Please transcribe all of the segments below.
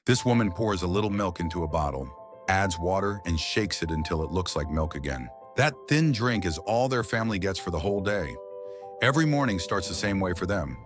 This woman pours a little milk into a bottle, adds water, and shakes it until it looks like milk again. That thin drink is all their family gets for the whole day. Every morning starts the same way for them.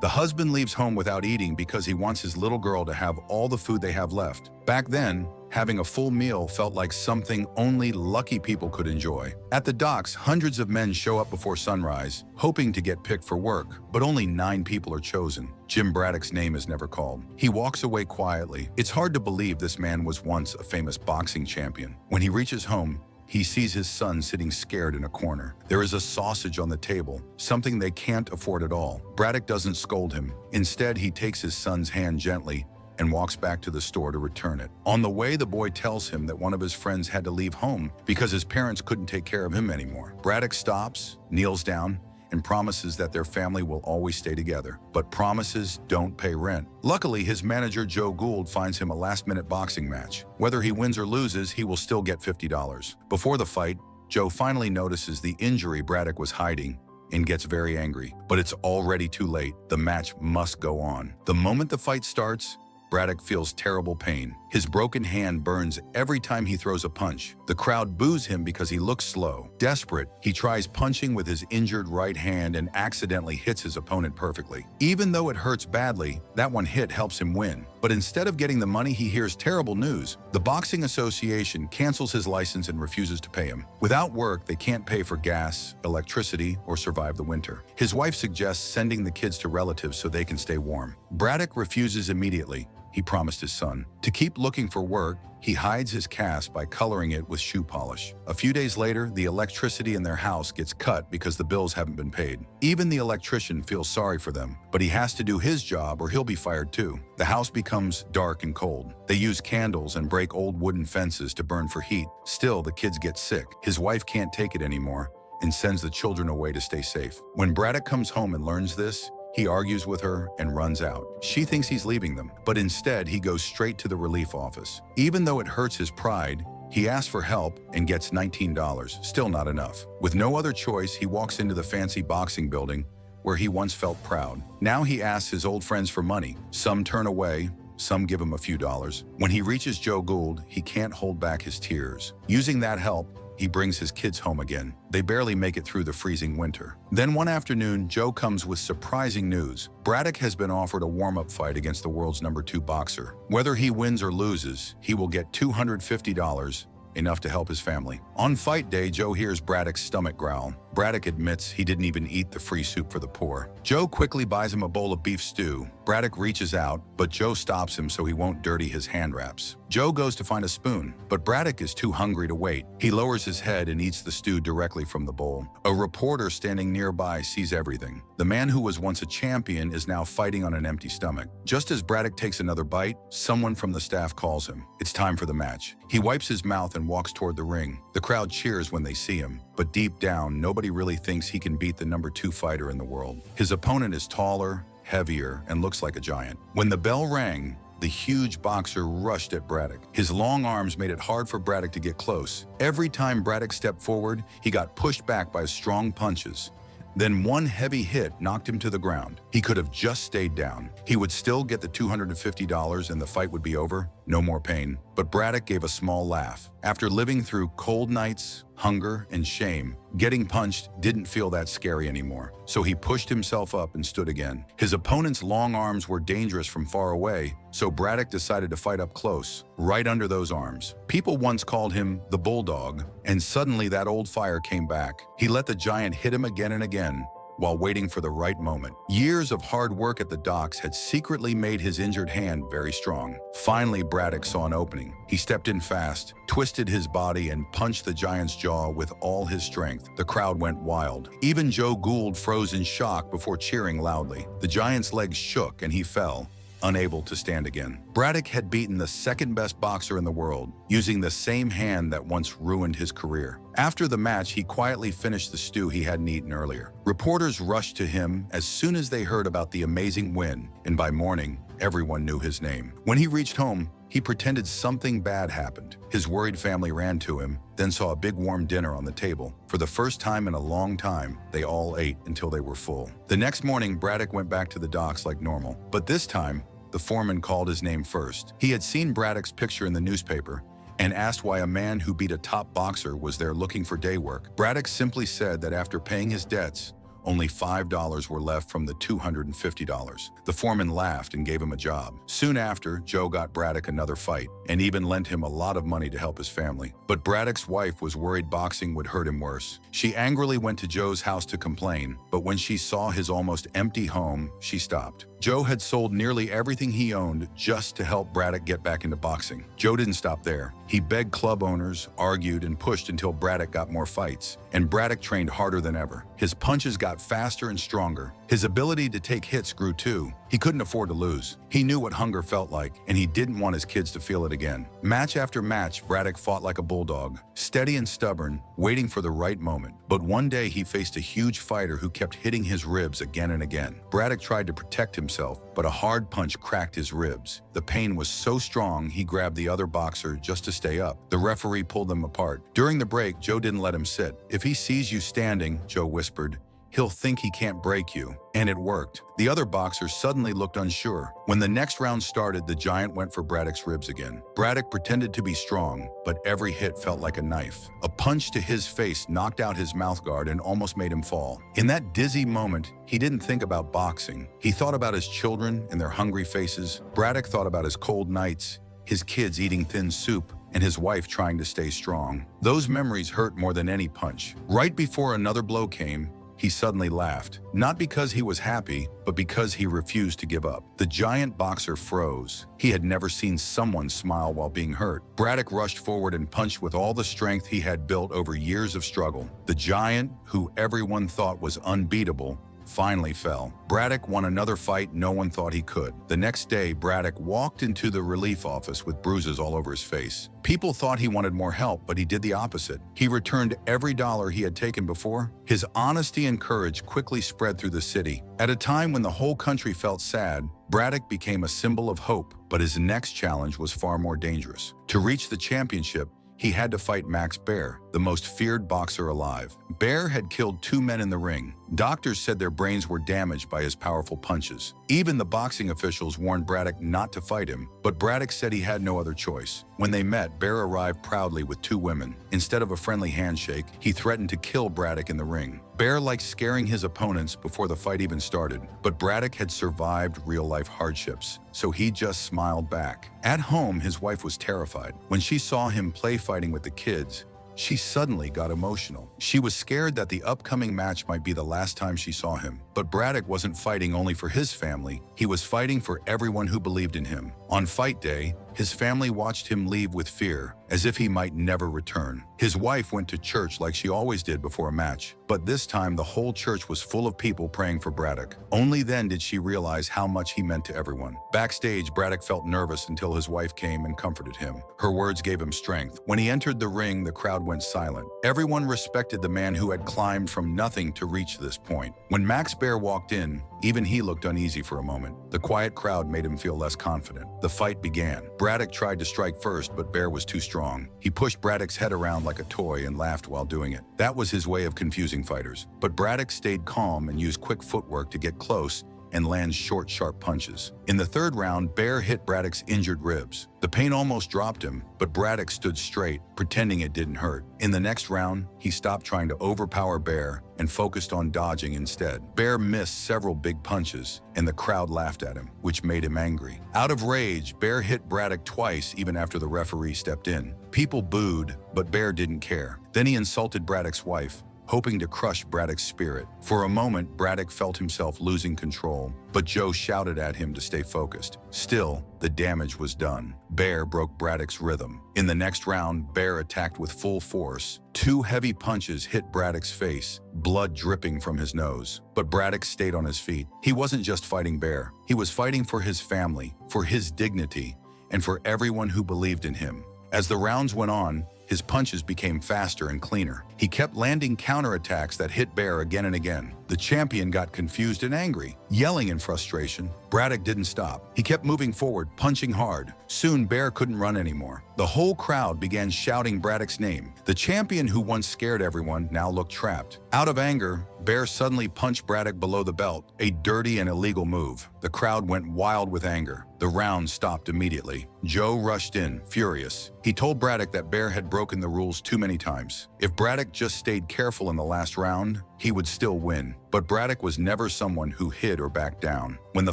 The husband leaves home without eating because he wants his little girl to have all the food they have left. Back then, having a full meal felt like something only lucky people could enjoy. At the docks, hundreds of men show up before sunrise, hoping to get picked for work, but only 9 people are chosen. Jim Braddock's name is never called. He walks away quietly. It's hard to believe this man was once a famous boxing champion. When he reaches home, he sees his son sitting scared in a corner. There is a sausage on the table, something they can't afford at all. Braddock doesn't scold him. Instead, he takes his son's hand gently and walks back to the store to return it. On the way, the boy tells him that one of his friends had to leave home because his parents couldn't take care of him anymore. Braddock stops, kneels down, and promises that their family will always stay together. But promises don't pay rent. Luckily, his manager Joe Gould finds him a last-minute boxing match. Whether he wins or loses, he will still get $50. Before the fight, Joe finally notices the injury Braddock was hiding and gets very angry. But it's already too late. The match must go on. The moment the fight starts, Braddock feels terrible pain. His broken hand burns every time he throws a punch. The crowd boos him because he looks slow. Desperate, he tries punching with his injured right hand and accidentally hits his opponent perfectly. Even though it hurts badly, that one hit helps him win. But instead of getting the money, he hears terrible news. The Boxing Association cancels his license and refuses to pay him. Without work, they can't pay for gas, electricity, or survive the winter. His wife suggests sending the kids to relatives so they can stay warm. Braddock refuses immediately. He promised his son. To keep looking for work, he hides his cast by coloring it with shoe polish. A few days later, the electricity in their house gets cut because the bills haven't been paid. Even the electrician feels sorry for them, but he has to do his job or he'll be fired too. The house becomes dark and cold. They use candles and break old wooden fences to burn for heat. Still, the kids get sick. His wife can't take it anymore and sends the children away to stay safe. When Braddock comes home and learns this, he argues with her and runs out. She thinks he's leaving them, but instead he goes straight to the relief office. Even though it hurts his pride, he asks for help and gets $19, still not enough. With no other choice, he walks into the fancy boxing building where he once felt proud. Now he asks his old friends for money. Some turn away, some give him a few dollars. When he reaches Joe Gould, he can't hold back his tears. Using that help, he brings his kids home again. They barely make it through the freezing winter. Then one afternoon, Joe comes with surprising news. Braddock has been offered a warm-up fight against the world's #2 boxer. Whether he wins or loses, he will get $250, enough to help his family. On fight day, Joe hears Braddock's stomach growl. Braddock admits he didn't even eat the free soup for the poor. Joe quickly buys him a bowl of beef stew. Braddock reaches out, but Joe stops him so he won't dirty his hand wraps. Joe goes to find a spoon, but Braddock is too hungry to wait. He lowers his head and eats the stew directly from the bowl. A reporter standing nearby sees everything. The man who was once a champion is now fighting on an empty stomach. Just as Braddock takes another bite, someone from the staff calls him. It's time for the match. He wipes his mouth and walks toward the ring. The crowd cheers when they see him, but deep down, nobody really thinks he can beat the #2 fighter in the world. His opponent is taller, heavier, and looks like a giant. When the bell rang, the huge boxer rushed at Braddock. His long arms made it hard for Braddock to get close. Every time Braddock stepped forward, he got pushed back by strong punches. Then one heavy hit knocked him to the ground. He could have just stayed down. He would still get the $250 and the fight would be over. No more pain. But Braddock gave a small laugh. After living through cold nights, hunger, and shame, getting punched didn't feel that scary anymore. So he pushed himself up and stood again. His opponent's long arms were dangerous from far away, so Braddock decided to fight up close, right under those arms. People once called him the Bulldog, and suddenly that old fire came back. He let the giant hit him again and again, while waiting for the right moment. Years of hard work at the docks had secretly made his injured hand very strong. Finally, Braddock saw an opening. He stepped in fast, twisted his body, and punched the giant's jaw with all his strength. The crowd went wild. Even Joe Gould froze in shock before cheering loudly. The giant's legs shook and he fell, unable to stand again. Braddock had beaten the second-best boxer in the world, using the same hand that once ruined his career. After the match, he quietly finished the stew he hadn't eaten earlier. Reporters rushed to him as soon as they heard about the amazing win, and by morning, everyone knew his name. When he reached home, he pretended something bad happened. His worried family ran to him, then saw a big warm dinner on the table. For the first time in a long time, they all ate until they were full. The next morning, Braddock went back to the docks like normal, but this time, the foreman called his name first. He had seen Braddock's picture in the newspaper and asked why a man who beat a top boxer was there looking for day work. Braddock simply said that after paying his debts, only $5 were left from the $250. The foreman laughed and gave him a job. Soon after, Joe got Braddock another fight and even lent him a lot of money to help his family. But Braddock's wife was worried boxing would hurt him worse. She angrily went to Joe's house to complain, but when she saw his almost empty home, she stopped. Joe had sold nearly everything he owned just to help Braddock get back into boxing. Joe didn't stop there. He begged club owners, argued, and pushed until Braddock got more fights. And Braddock trained harder than ever. His punches got faster and stronger. His ability to take hits grew too. He couldn't afford to lose. He knew what hunger felt like, and he didn't want his kids to feel it again. Match after match, Braddock fought like a bulldog, steady and stubborn, waiting for the right moment. But one day he faced a huge fighter who kept hitting his ribs again and again. Braddock tried to protect himself, but a hard punch cracked his ribs. The pain was so strong, he grabbed the other boxer just to stay up. The referee pulled them apart. During the break, Joe didn't let him sit. "If he sees you standing," Joe whispered, "he'll think he can't break you." And it worked. The other boxer suddenly looked unsure. When the next round started, the giant went for Braddock's ribs again. Braddock pretended to be strong, but every hit felt like a knife. A punch to his face knocked out his mouthguard and almost made him fall. In that dizzy moment, he didn't think about boxing. He thought about his children and their hungry faces. Braddock thought about his cold nights, his kids eating thin soup, and his wife trying to stay strong. Those memories hurt more than any punch. Right before another blow came, he suddenly laughed, not because he was happy, but because he refused to give up. The giant boxer froze. He had never seen someone smile while being hurt. Braddock rushed forward and punched with all the strength he had built over years of struggle. The giant, who everyone thought was unbeatable, finally fell. Braddock won another fight no one thought he could. The next day, Braddock walked into the relief office with bruises all over his face. People thought he wanted more help, but he did the opposite. He returned every dollar he had taken before. His honesty and courage quickly spread through the city. At a time when the whole country felt sad, Braddock became a symbol of hope, but his next challenge was far more dangerous. To reach the championship, he had to fight Max Baer, the most feared boxer alive. Baer had killed 2 men in the ring. Doctors said their brains were damaged by his powerful punches. Even the boxing officials warned Braddock not to fight him, but Braddock said he had no other choice. When they met, Baer arrived proudly with 2 women. Instead of a friendly handshake, he threatened to kill Braddock in the ring. Baer liked scaring his opponents before the fight even started, but Braddock had survived real-life hardships, so he just smiled back. At home, his wife was terrified. When she saw him play fighting with the kids, she suddenly got emotional. She was scared that the upcoming match might be the last time she saw him. But Braddock wasn't fighting only for his family. He was fighting for everyone who believed in him. On fight day, his family watched him leave with fear, as if he might never return. His wife went to church like she always did before a match, but this time the whole church was full of people praying for Braddock. Only then did she realize how much he meant to everyone. Backstage, Braddock felt nervous until his wife came and comforted him. Her words gave him strength. When he entered the ring, the crowd went silent. Everyone respected the man who had climbed from nothing to reach this point. When Max Baer walked in, even he looked uneasy for a moment. The quiet crowd made him feel less confident. The fight began. Braddock tried to strike first, but Baer was too strong. He pushed Braddock's head around like a toy and laughed while doing it. That was his way of confusing fighters. But Braddock stayed calm and used quick footwork to get close and land short, sharp punches. In the third round, Baer hit Braddock's injured ribs. The pain almost dropped him, but Braddock stood straight, pretending it didn't hurt. In the next round, he stopped trying to overpower Baer and focused on dodging instead. Baer missed several big punches, and the crowd laughed at him, which made him angry. Out of rage, Baer hit Braddock twice even after the referee stepped in. People booed, but Baer didn't care. Then he insulted Braddock's wife, hoping to crush Braddock's spirit. For a moment, Braddock felt himself losing control, but Joe shouted at him to stay focused. Still, the damage was done. Baer broke Braddock's rhythm. In the next round, Baer attacked with full force. 2 heavy punches hit Braddock's face, blood dripping from his nose. But Braddock stayed on his feet. He wasn't just fighting Baer. He was fighting for his family, for his dignity, and for everyone who believed in him. As the rounds went on, his punches became faster and cleaner. He kept landing counterattacks that hit Baer again and again. The champion got confused and angry, yelling in frustration. Braddock didn't stop. He kept moving forward, punching hard. Soon, Bear couldn't run anymore. The whole crowd began shouting Braddock's name. The champion who once scared everyone now looked trapped. Out of anger, Bear suddenly punched Braddock below the belt, a dirty and illegal move. The crowd went wild with anger. The round stopped immediately. Joe rushed in, furious. He told Braddock that Bear had broken the rules too many times. If Braddock just stayed careful in the last round, he would still win. But Braddock was never someone who hid or backed down. When the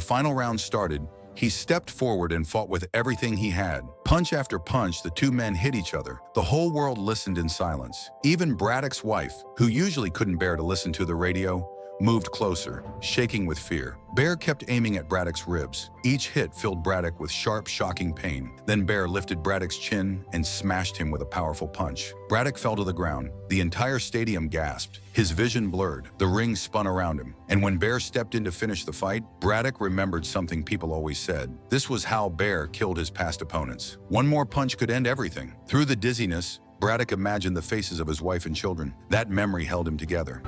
final round started, he stepped forward and fought with everything he had. Punch after punch, the two men hit each other. The whole world listened in silence. Even Braddock's wife, who usually couldn't bear to listen to the radio, moved closer, shaking with fear. Bear kept aiming at Braddock's ribs. Each hit filled Braddock with sharp, shocking pain. Then Bear lifted Braddock's chin and smashed him with a powerful punch. Braddock fell to the ground. The entire stadium gasped. His vision blurred. The ring spun around him. And when Bear stepped in to finish the fight, Braddock remembered something people always said. This was how Bear killed his past opponents. One more punch could end everything. Through the dizziness, Braddock imagined the faces of his wife and children. That memory held him together.